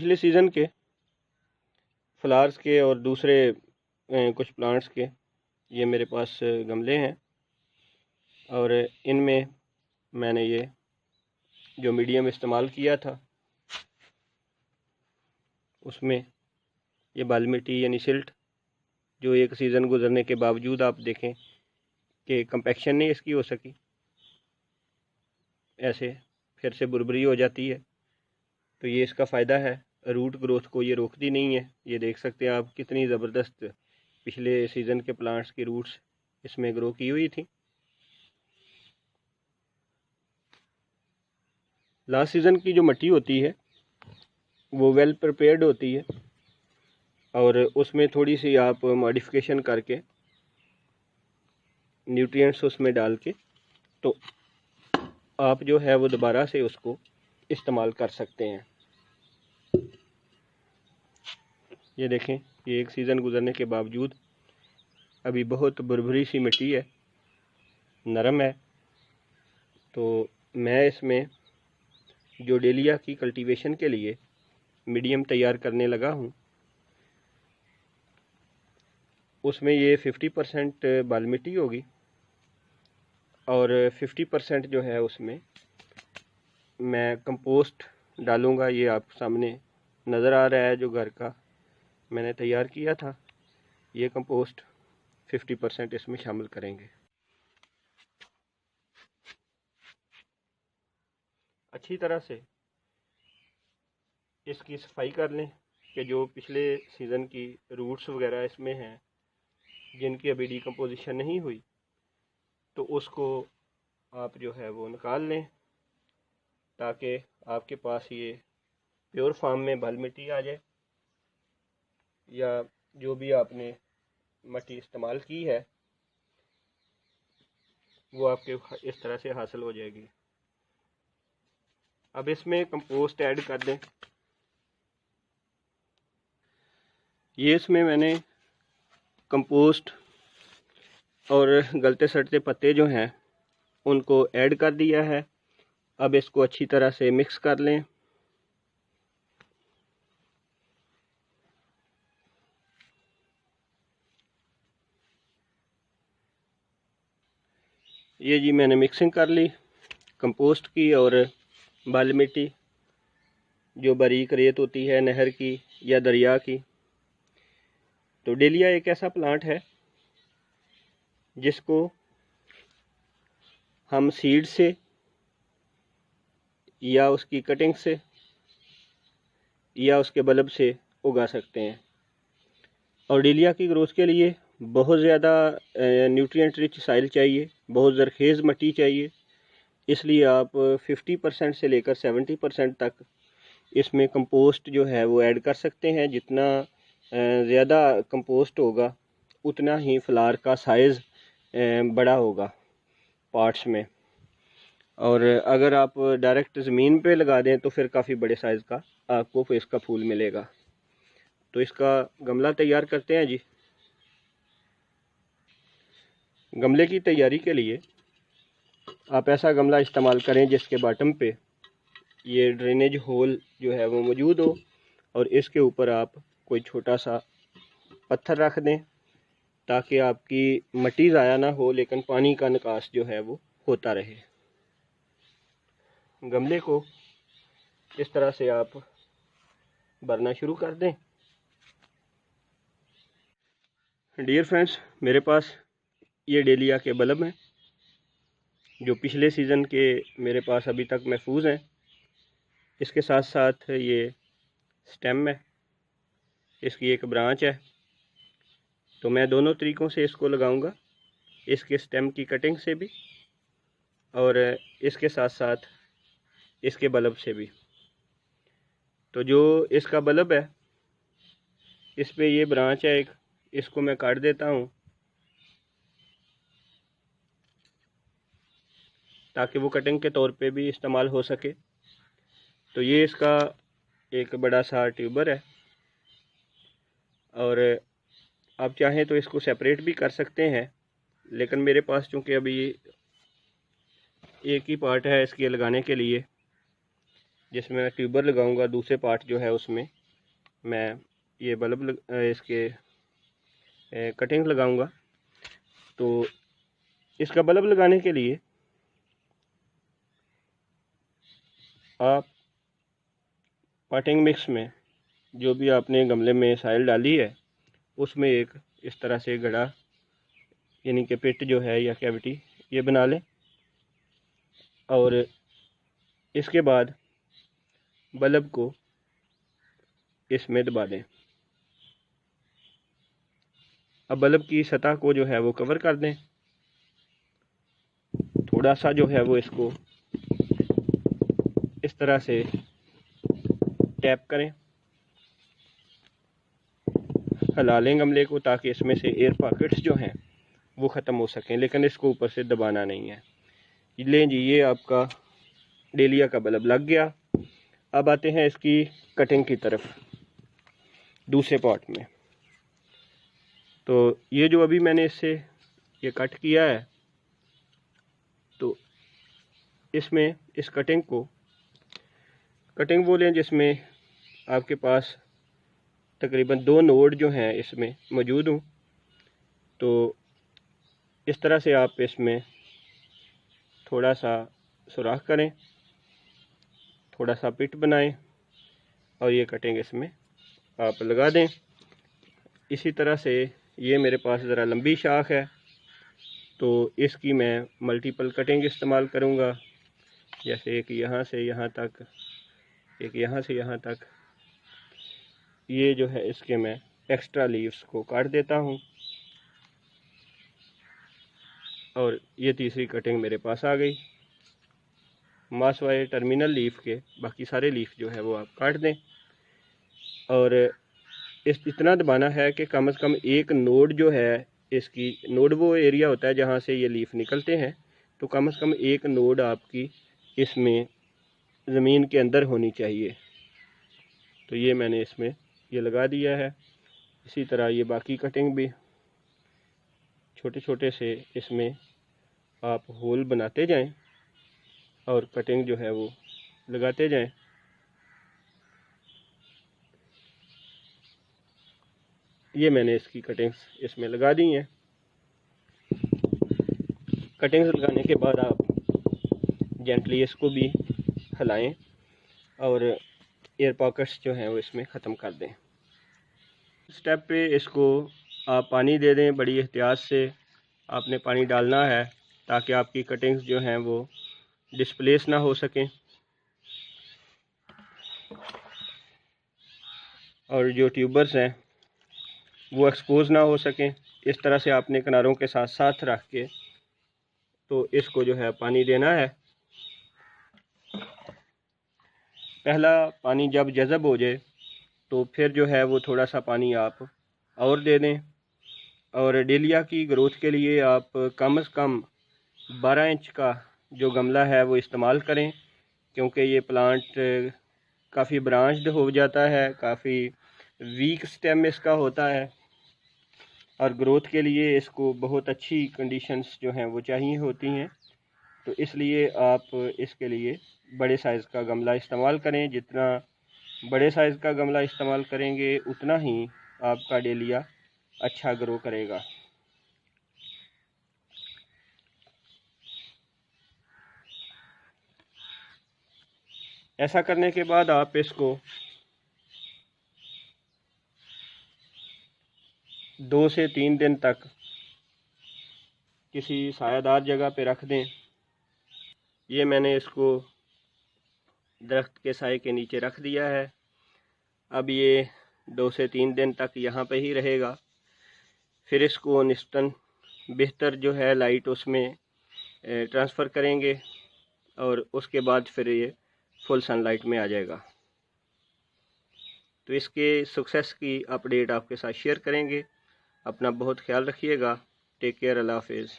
पिछले सीज़न के फ्लावर्स के और दूसरे कुछ प्लांट्स के ये मेरे पास गमले हैं और इनमें मैंने ये जो मीडियम इस्तेमाल किया था उसमें ये बाल मिट्टी यानी सिल्ट जो एक सीज़न गुजरने के बावजूद आप देखें कि कंपैक्शन नहीं इसकी हो सकी, ऐसे फिर से बुरबुरी हो जाती है। तो ये इसका फ़ायदा है, रूट ग्रोथ को ये रोकती नहीं है। ये देख सकते हैं आप कितनी ज़बरदस्त पिछले सीज़न के प्लांट्स की रूट्स इसमें ग्रो की हुई थी। लास्ट सीज़न की जो मिट्टी होती है वो वेल प्रिपेयर्ड होती है और उसमें थोड़ी सी आप मॉडिफिकेशन करके न्यूट्रिएंट्स उसमें डाल के तो आप जो है वो दोबारा से उसको इस्तेमाल कर सकते हैं। ये देखें, ये एक सीज़न गुजरने के बावजूद अभी बहुत बुरबुरी सी मिट्टी है, नरम है। तो मैं इसमें जो डेलिया की कल्टीवेशन के लिए मीडियम तैयार करने लगा हूँ उसमें ये 50% बाल मिट्टी होगी और 50% जो है उसमें मैं कंपोस्ट डालूँगा। ये आप सामने नज़र आ रहा है जो घर का मैंने तैयार किया था, ये कंपोस्ट 50% इसमें शामिल करेंगे। अच्छी तरह से इसकी सफाई कर लें कि जो पिछले सीज़न की रूट्स वगैरह इसमें हैं जिनकी अभी डिकम्पोजिशन नहीं हुई तो उसको आप जो है वो निकाल लें ताकि आपके पास ये प्योर फॉर्म में बाल मिट्टी आ जाए या जो भी आपने मिट्टी इस्तेमाल की है वो आपके इस तरह से हासिल हो जाएगी। अब इसमें कंपोस्ट ऐड कर दें। ये इसमें मैंने कंपोस्ट और गलते सड़ते पत्ते जो हैं उनको ऐड कर दिया है। अब इसको अच्छी तरह से मिक्स कर लें। ये जी मैंने मिक्सिंग कर ली कंपोस्ट की और बाल मिट्टी जो बारीक रेत होती है नहर की या दरिया की। तो डेलिया एक ऐसा प्लांट है जिसको हम सीड से या उसकी कटिंग से या उसके बल्ब से उगा सकते हैं। और डेलिया की ग्रोथ के लिए बहुत ज़्यादा न्यूट्रिएंट रिच साइल चाहिए, बहुत ज़रखेज़ मिट्टी चाहिए। इसलिए आप 50% से लेकर 70% तक इसमें कंपोस्ट जो है वो ऐड कर सकते हैं। जितना ज़्यादा कंपोस्ट होगा उतना ही फ्लावर का साइज़ बड़ा होगा पार्ट्स में। और अगर आप डायरेक्ट ज़मीन पे लगा दें तो फिर काफ़ी बड़े साइज़ का आपको फिर इसका फूल मिलेगा। तो इसका गमला तैयार करते हैं जी। गमले की तैयारी के लिए आप ऐसा गमला इस्तेमाल करें जिसके बॉटम पे ये ड्रेनेज होल जो है वो मौजूद हो और इसके ऊपर आप कोई छोटा सा पत्थर रख दें ताकि आपकी मिट्टी ज़ाया ना हो लेकिन पानी का निकास जो है वो होता रहे। गमले को इस तरह से आप भरना शुरू कर दें। डियर फ्रेंड्स, मेरे पास ये डेलिया के बल्ब हैं जो पिछले सीज़न के मेरे पास अभी तक महफूज हैं। इसके साथ साथ ये स्टेम है, इसकी एक ब्रांच है। तो मैं दोनों तरीक़ों से इसको लगाऊंगा, इसके स्टेम की कटिंग से भी और इसके साथ साथ इसके बल्ब से भी। तो जो इसका बल्ब है इस पे ये ब्रांच है एक, इसको मैं काट देता हूँ ताकि वो कटिंग के तौर पे भी इस्तेमाल हो सके। तो ये इसका एक बड़ा सा ट्यूबर है और आप चाहें तो इसको सेपरेट भी कर सकते हैं, लेकिन मेरे पास चूँकि अभी एक ही पार्ट है इसके लगाने के लिए जिसमें मैं ट्यूबर लगाऊंगा, दूसरे पार्ट जो है उसमें मैं ये बल्ब इसके कटिंग लगाऊंगा। तो इसका बल्ब लगाने के लिए आप पाटिंग मिक्स में जो भी आपने गमले में साइल डाली है उसमें एक इस तरह से गड़ा यानी कि पिट जो है या कैविटी ये बना लें, और इसके बाद बल्ब को इसमें दबा दें। अब बल्ब की सतह को जो है वो कवर कर दें, थोड़ा सा जो है वो इसको इस तरह से टैप करें, हिला लें गमले को ताकि इसमें से एयर पॉकेट्स जो हैं वो ख़त्म हो सकें, लेकिन इसको ऊपर से दबाना नहीं है। लें जी, ये आपका डेलिया का बल्ब लग गया। अब आते हैं इसकी कटिंग की तरफ दूसरे पॉट में। तो ये जो अभी मैंने इससे ये कट किया है, तो इसमें इस कटिंग वो लें जिसमें आपके पास तकरीबन 2 नोड जो हैं इसमें मौजूद हों। तो इस तरह से आप इसमें थोड़ा सा सुराख करें, थोड़ा सा पिट बनाएं और ये कटिंग इसमें आप लगा दें। इसी तरह से ये मेरे पास ज़रा लंबी शाख है तो इसकी मैं मल्टीपल कटिंग इस्तेमाल करूँगा, जैसे एक यहाँ से यहाँ तक, एक यहाँ से यहाँ तक। ये जो है इसके मैं एक्स्ट्रा लीव्स को काट देता हूँ और ये तीसरी कटिंग मेरे पास आ गई। मासवाए टर्मिनल लीफ के बाकी सारे लीफ जो है वो आप काट दें, और इतना दबाना है कि कम से कम एक नोड जो है इसकी, नोड वो एरिया होता है जहाँ से ये लीफ निकलते हैं, तो कम से कम एक नोड आपकी इसमें ज़मीन के अंदर होनी चाहिए। तो ये मैंने इसमें ये लगा दिया है। इसी तरह ये बाकी कटिंग भी छोटे छोटे से इसमें आप होल बनाते जाएं और कटिंग जो है वो लगाते जाएं। ये मैंने इसकी कटिंग्स इसमें लगा दी हैं। कटिंग्स लगाने के बाद आप जेंटली इसको भी हिलाएं और एयर पॉकेट्स जो हैं वो इसमें ख़त्म कर दें। स्टेप पे इसको आप पानी दे दें, बड़ी एहतियात से आपने पानी डालना है ताकि आपकी कटिंग्स जो हैं वो डिस्प्लेस ना हो सकें और जो ट्यूबर्स हैं वो एक्सपोज ना हो सकें। इस तरह से आपने किनारों के साथ साथ रख के तो इसको जो है पानी देना है। पहला पानी जब जज़ब हो जाए तो फिर जो है वो थोड़ा सा पानी आप और दे दें। और डेलिया की ग्रोथ के लिए आप कम से कम 12 इंच का जो गमला है वो इस्तेमाल करें, क्योंकि ये प्लांट काफ़ी ब्रांच्ड हो जाता है, काफ़ी वीक स्टेम इसका होता है और ग्रोथ के लिए इसको बहुत अच्छी कंडीशंस जो हैं वो चाहिए होती हैं। तो इसलिए आप इसके लिए बड़े साइज़ का गमला इस्तेमाल करें। जितना बड़े साइज़ का गमला इस्तेमाल करेंगे उतना ही आपका डेलिया अच्छा ग्रो करेगा। ऐसा करने के बाद आप इसको 2 से 3 दिन तक किसी सायादार जगह पे रख दें। ये मैंने इसको दरख्त के साए के नीचे रख दिया है। अब ये 2 से 3 दिन तक यहाँ पे ही रहेगा। फिर इसको निस्बतन बेहतर जो है लाइट उसमें ट्रांसफ़र करेंगे और उसके बाद फिर ये फुल सनलाइट में आ जाएगा। तो इसके सक्सेस की अपडेट आपके साथ शेयर करेंगे। अपना बहुत ख्याल रखिएगा। Take care. अल्लाह हाफिज़।